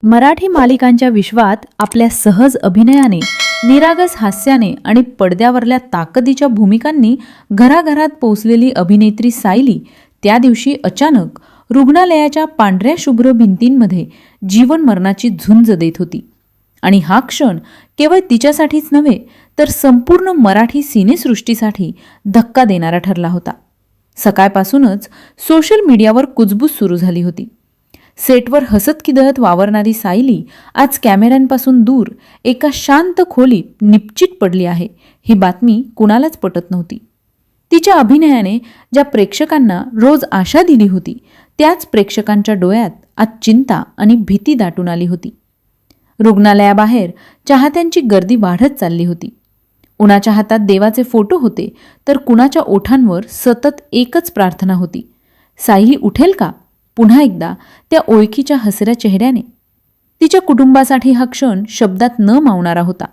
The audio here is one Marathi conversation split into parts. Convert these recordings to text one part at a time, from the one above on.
मराठी मालिकांच्या विश्वात आपल्या सहज अभिनयाने, निरागस हास्याने आणि पडद्यावरल्या ताकदीच्या भूमिकांनी घराघरात पोचलेली अभिनेत्री सायली त्या दिवशी अचानक रुग्णालयाच्या पांढऱ्या शुभ्र भिंतींमध्ये जीवन मरणाची झुंज देत होती. आणि हा क्षण केवळ तिच्यासाठीच नव्हे तर संपूर्ण मराठी सिनेसृष्टीसाठी धक्का देणारा ठरला होता. सकाळपासूनच सोशल मीडियावर कुजबूज सुरू झाली होती. सेटवर हसत खिदळत वावरणारी सायली आज कॅमेऱ्यांपासून दूर एका शांत खोलीत निपचित पडली आहे ही बातमी कुणालाच पटत नव्हती. तिच्या अभिनयाने ज्या प्रेक्षकांना रोज आशा दिली होती त्याच प्रेक्षकांच्या डोळ्यात आज चिंता आणि भीती दाटून आली होती. रुग्णालयाबाहेर चाहत्यांची गर्दी वाढत चालली होती. कुणाच्या हातात देवाचे फोटो होते तर कुणाच्या ओठांवर सतत एकच प्रार्थना होती, सायली उठेल का पुन्हा एकदा त्या ओळखीच्या हसऱ्या चेहऱ्याने. तिच्या कुटुंबासाठी हा क्षण शब्दात न मावणारा होता,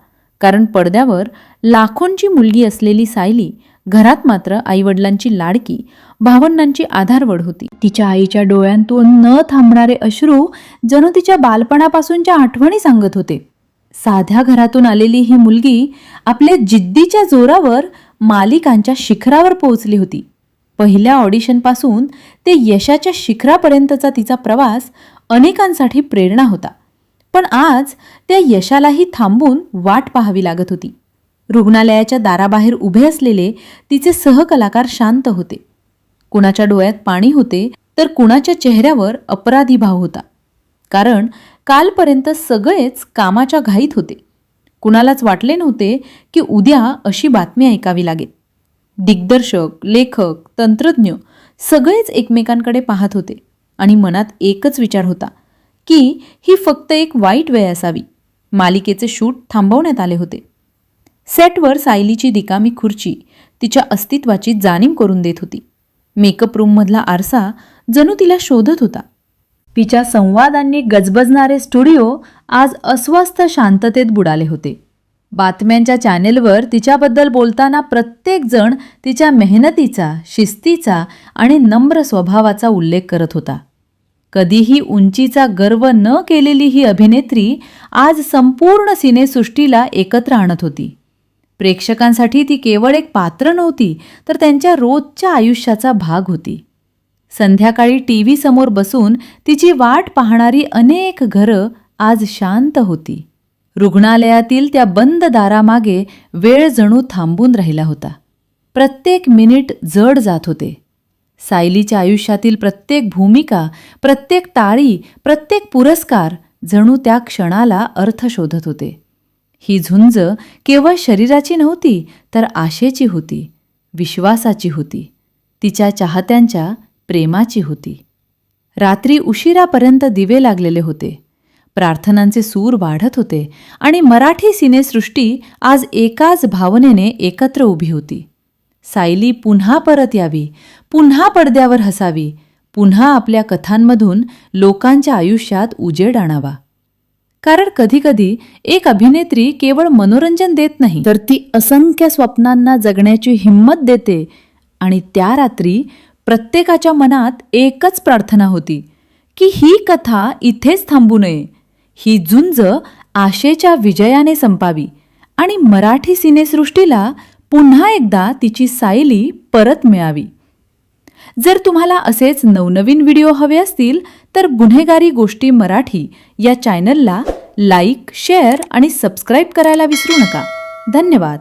कारण पडद्यावर लाखोंची मुलगी असलेली सायली घरात मात्र आईवडिलांची लाडकी, भावंडांची आधारवड होती. तिच्या आईच्या डोळ्यांतून न थांबणारे अश्रू जणू तिच्या बालपणापासूनच्या आठवणी सांगत होते. साध्या घरातून आलेली ही मुलगी आपल्या जिद्दीच्या जोरावर मालिकांच्या शिखरावर पोहोचली होती. पहिल्या ऑडिशनपासून ते यशाच्या शिखरापर्यंतचा तिचा प्रवास अनेकांसाठी प्रेरणा होता. पण आज त्या यशालाही थांबून वाट पाहावी लागत होती. रुग्णालयाच्या दाराबाहेर उभे असलेले तिचे सहकलाकार शांत होते. कुणाच्या डोळ्यात पाणी होते तर कुणाच्या चेहऱ्यावर अपराधी भाव होता, कारण कालपर्यंत सगळेच कामाच्या घाईत होते. कुणालाच वाटले नव्हते की उद्या अशी बातमी ऐकावी लागेल. दिग्दर्शक, लेखक, तंत्रज्ञ सगळेच एकमेकांकडे पाहत होते आणि मनात एकच विचार होता की ही फक्त एक वाईट वेळ असावी. मालिकेचे शूट थांबवण्यात आले होते. सेटवर सायलीची रिकामी खुर्ची तिच्या अस्तित्वाची जाणीव करून देत होती. मेकअप रूममधला आरसा जणू तिला शोधत होता. तिच्या संवादांनी गजबजणारे स्टुडिओ आज अस्वस्थ शांततेत बुडाले होते. बातम्यांच्या चॅनेलवर तिच्याबद्दल बोलताना प्रत्येक जण तिच्या मेहनतीचा, शिस्तीचा आणि नम्र स्वभावाचा उल्लेख करत होता. कधीही उंचीचा गर्व न केलेली ही अभिनेत्री आज संपूर्ण सिनेसृष्टीला एकत्र आणत होती. प्रेक्षकांसाठी ती केवळ एक पात्र नव्हती तर त्यांच्या रोजच्या आयुष्याचा भाग होती. संध्याकाळी टीव्ही समोर बसून तिची वाट पाहणारी अनेक घरं आज शांत होती. रुग्णालयातील त्या बंद दारामागे वेळ जणू थांबून राहिला होता. प्रत्येक मिनिट जड जात होते. सायलीच्या आयुष्यातील प्रत्येक भूमिका, प्रत्येक टाळी, प्रत्येक पुरस्कार जणू त्या क्षणाला अर्थ शोधत होते. ही झुंज केवळ शरीराची नव्हती तर आशेची होती, विश्वासाची होती, तिच्या चाहत्यांच्या प्रेमाची होती. रात्री उशिरापर्यंत दिवे लागलेले होते. प्रार्थनांचे सूर वाढत होते आणि मराठी सिनेसृष्टी आज एकाच भावनेने एकत्र उभी होती. सायली पुन्हा परत यावी, पुन्हा पडद्यावर हसावी, पुन्हा आपल्या कथांमधून लोकांच्या आयुष्यात उजेड आणावा. कारण कधीकधी एक अभिनेत्री केवळ मनोरंजन देत नाही तर ती असंख्य स्वप्नांना जगण्याची हिंमत देते. आणि त्या रात्री प्रत्येकाच्या मनात एकच प्रार्थना होती की ही कथा इथेच थांबू नये, ही झुंज आशेच्या विजयाने संपावी आणि मराठी सिनेसृष्टीला पुन्हा एकदा तिची सायली परत मिळावी. जर तुम्हाला असेच नवनवीन व्हिडिओ हवे असतील तर गुन्हेगारी गोष्टी मराठी या चॅनलला लाईक, शेअर आणि सबस्क्राईब करायला विसरू नका. धन्यवाद.